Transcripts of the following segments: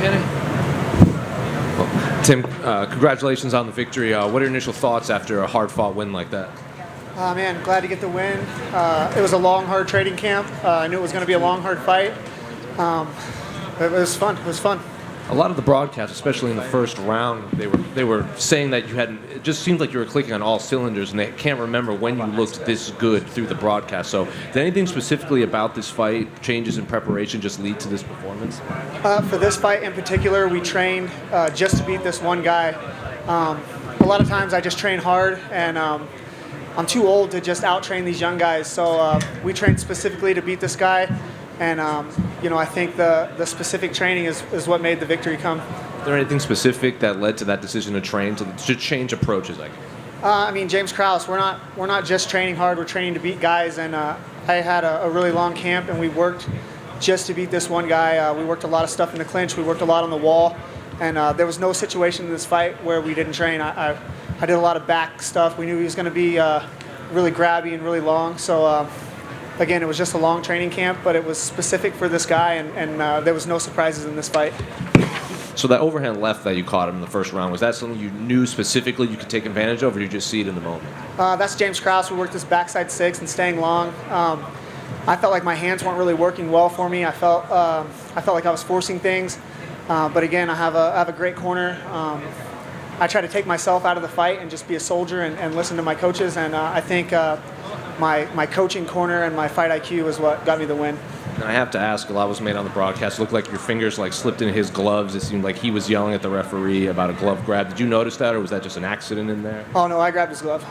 Kenny. Well, Tim, congratulations on the victory. What are your initial thoughts after a hard-fought win like that? Man, glad to get the win. It was a long, hard training camp. I knew it was going to be a long, hard fight. It was fun. It was fun. A lot of the broadcasts, especially in the first round, they were saying that you hadn't. It just seemed like you were clicking on all cylinders, and they can't remember when you looked this good through the broadcast. So, did anything specifically about this fight, changes in preparation, just lead to this performance? For this fight in particular, we trained just to beat this one guy. A lot of times, I just train hard, and I'm too old to just out-train these young guys. So we trained specifically to beat this guy. And, I think the specific training is what made the victory come. Is there anything specific that led to that decision to train, to change approaches, I guess? James Krause, we're not just training hard, we're training to beat guys. And I had a really long camp, and we worked just to beat this one guy. We worked a lot of stuff in the clinch. We worked a lot on the wall. And there was no situation in this fight where we didn't train. I did a lot of back stuff. We knew he was going to be really grabby and really long. So, again, it was just a long training camp, but it was specific for this guy, and there was no surprises in this fight. So that overhand left that you caught him in the first round, was that something you knew specifically you could take advantage of, or did you just see it in the moment? That's James Krause. We worked this backside six and staying long. I felt like my hands weren't really working well for me. I felt like I was forcing things. But again, I have a great corner. I try to take myself out of the fight and just be a soldier and listen to my coaches. And I think my coaching corner and my fight IQ is what got me the win. And I have to ask, a lot was made on the broadcast. It looked like your fingers slipped into his gloves. It seemed like he was yelling at the referee about a glove grab. Did you notice that, or was that just an accident in there? Oh no, I grabbed his glove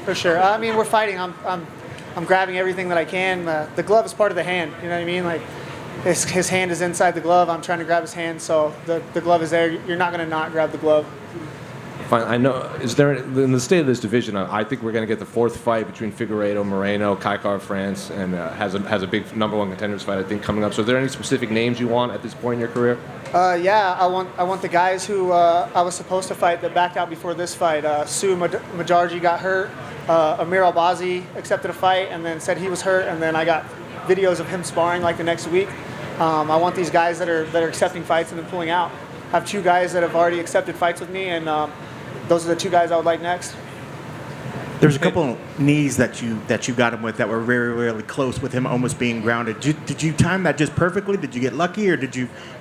for sure. We're fighting. I'm grabbing everything that I can. The glove is part of the hand. You know what I mean? Like his hand is inside the glove. I'm trying to grab his hand, so the glove is there. You're not going to not grab the glove. Fine. I know. Is there in the state of this division? I think we're going to get the fourth fight between Figueiredo, Moreno, Kaikar, France, and has a big #1 contenders fight, I think, coming up. So, are there any specific names you want at this point in your career? Yeah, I want the guys who I was supposed to fight that backed out before this fight. Sue Majarji got hurt. Amir Albazi accepted a fight and then said he was hurt, and then I got videos of him sparring the next week. I want these guys that are accepting fights and then pulling out. I have two guys that have already accepted fights with me, and those are the two guys I would like next. There's a couple of knees that you got him with that were very, really close with him almost being grounded. Did you time that just perfectly? Did you get lucky, or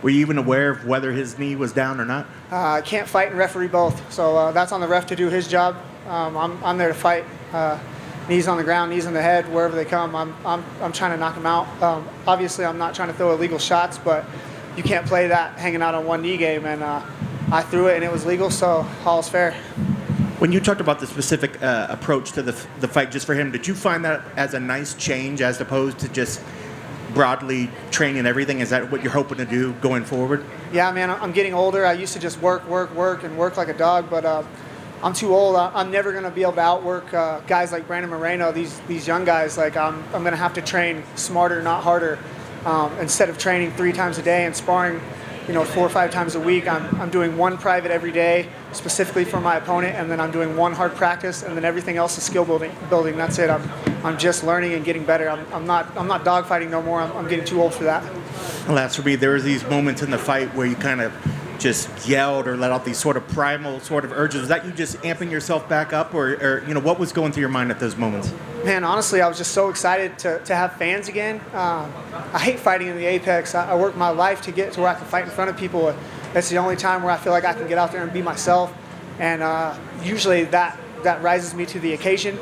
were you even aware of whether his knee was down or not? I can't fight and referee both, so that's on the ref to do his job. I'm there to fight. Knees on the ground, knees in the head, wherever they come. I'm trying to knock them out. Obviously, I'm not trying to throw illegal shots, but you can't play that hanging out on one knee game, and I threw it and it was legal, so all's fair. When you talked about the specific approach to the fight just for him, did you find that as a nice change as opposed to just broadly training everything? Is that what you're hoping to do going forward? Yeah, man, I'm getting older. I used to just work like a dog, but I'm too old. I'm never going to be able to outwork guys like Brandon Moreno, these young guys. I'm going to have to train smarter, not harder. Instead of training 3 times a day and sparring 4 or 5 times a week, I'm doing one private every day specifically for my opponent, and then I'm doing one hard practice, and then everything else is skill building. That's it. I'm just learning and getting better. I'm not dogfighting no more. I'm getting too old for that. Well, as for me, there were these moments in the fight where you kind of just yelled or let out these sort of primal sort of urges. Was that you just amping yourself back up, or what was going through your mind at those moments? Man, honestly, I was just so excited to have fans again. I hate fighting in the Apex. I worked my life to get to where I can fight in front of people. It's the only time where I feel like I can get out there and be myself. And usually that rises me to the occasion.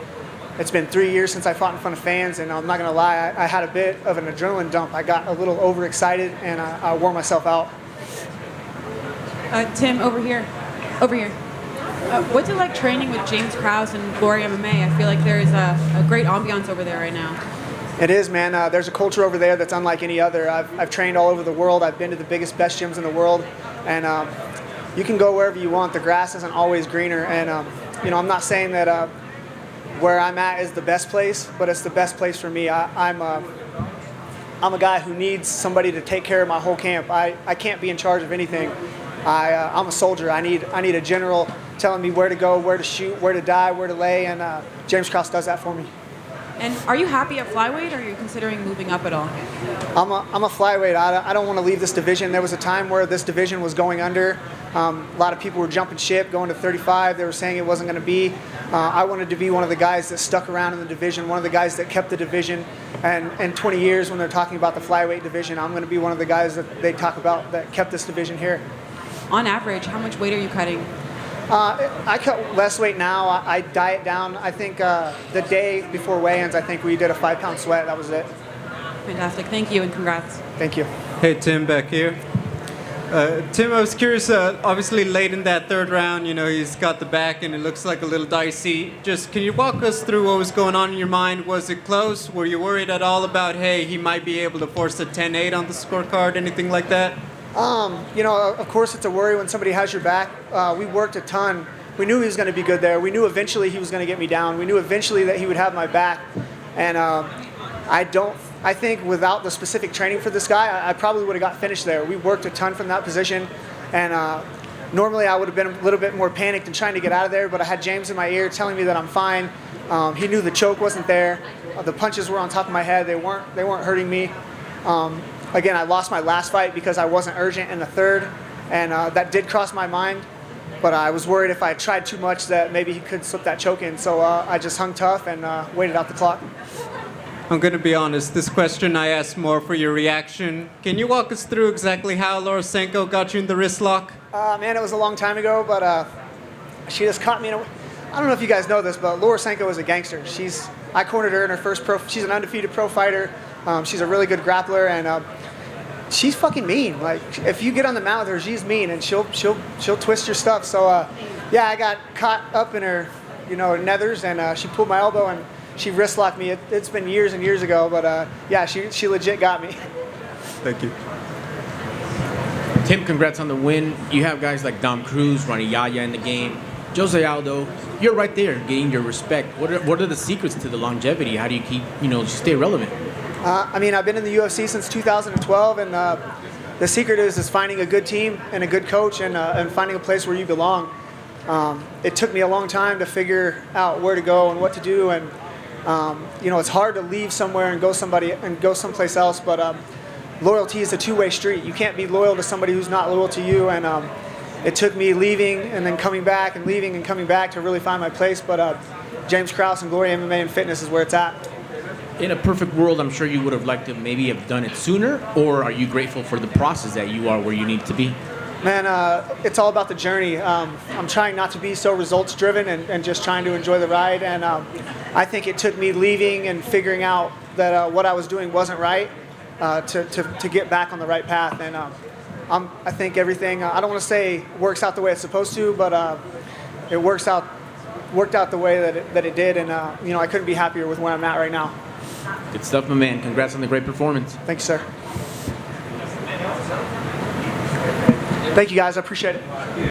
It's been 3 years since I fought in front of fans, and I'm not going to lie, I had a bit of an adrenaline dump. I got a little overexcited, and I wore myself out. Tim, over here. What's it like training with James Krause and Glory MMA? I feel like there's a great ambiance over there right now. It is, man. There's a culture over there that's unlike any other. I've trained all over the world. I've been to the biggest, best gyms in the world, and you can go wherever you want. The grass isn't always greener, and I'm not saying that where I'm at is the best place, but it's the best place for me. I'm a guy who needs somebody to take care of my whole camp. I can't be in charge of anything. I'm a soldier. I need a general telling me where to go, where to shoot, where to die, where to lay, and James Krause does that for me. And are you happy at flyweight, or are you considering moving up at all? I'm a flyweight. I don't want to leave this division. There was a time where this division was going under. A lot of people were jumping ship, going to 35. They were saying it wasn't going to be. I wanted to be one of the guys that stuck around in the division, one of the guys that kept the division. And in 20 years, when they're talking about the flyweight division, I'm going to be one of the guys that they talk about that kept this division here. On average, how much weight are you cutting? I cut less weight now. I diet down. I think the day before weigh-ins, I think we did a 5-pound sweat. That was it. Fantastic. Thank you, and congrats. Thank you. Hey, Tim, back here. Tim, I was curious, obviously late in that third round, you know, he's got the back and it looks like a little dicey. Just, can you walk us through what was going on in your mind? Was it close? Were you worried at all about, hey, he might be able to force a 10-8 on the scorecard, anything like that? You know, of course it's a worry when somebody has your back. We worked a ton. We knew he was going to be good there. We knew eventually he was going to get me down. We knew eventually that he would have my back. And I think without the specific training for this guy, I probably would have got finished there. We worked a ton from that position. And normally I would have been a little bit more panicked and trying to get out of there, but I had James in my ear telling me that I'm fine. He knew the choke wasn't there. The punches were on top of my head. They weren't hurting me. Again, I lost my last fight because I wasn't urgent in the third, and that did cross my mind. But I was worried if I tried too much that maybe he could slip that choke in. So I just hung tough and waited out the clock. I'm going to be honest, this question I asked more for your reaction. Can you walk us through exactly how Lorosenko got you in the wrist lock? Man, it was a long time ago, but she just caught me in a... I don't know if you guys know this, but Lorosenko is a gangster. I cornered her in her first pro... She's an undefeated pro fighter. She's a really good grappler, and she's fucking mean. Like, if you get on the mat with her, she's mean, and she'll twist your stuff. So, yeah, I got caught up in her, you know, nethers, and she pulled my elbow, and she wrist locked me. It's been years and years ago, but yeah, she legit got me. Thank you. Tim, congrats on the win. You have guys like Dom Cruz, Ronnie Yaya in the game. Jose Aldo, you're right there getting your respect. What are the secrets to the longevity? How do you keep, stay relevant? I mean, I've been in the UFC since 2012, and the secret is finding a good team and a good coach and finding a place where you belong. It took me a long time to figure out where to go and what to do, and it's hard to leave somewhere and go someplace else, but loyalty is a two-way street. You can't be loyal to somebody who's not loyal to you, and it took me leaving and then coming back and leaving and coming back to really find my place, but James Krause and Glory MMA and Fitness is where it's at. In a perfect world, I'm sure you would have liked to maybe have done it sooner, or are you grateful for the process that you are where you need to be? Man, it's all about the journey. I'm trying not to be so results-driven and just trying to enjoy the ride, and I think it took me leaving and figuring out that what I was doing wasn't right to get back on the right path, and I think everything, I don't want to say works out the way it's supposed to, but it worked out the way that it did, and I couldn't be happier with where I'm at right now. Good stuff, my man. Congrats on the great performance. Thank you, sir. Thank you, guys. I appreciate it.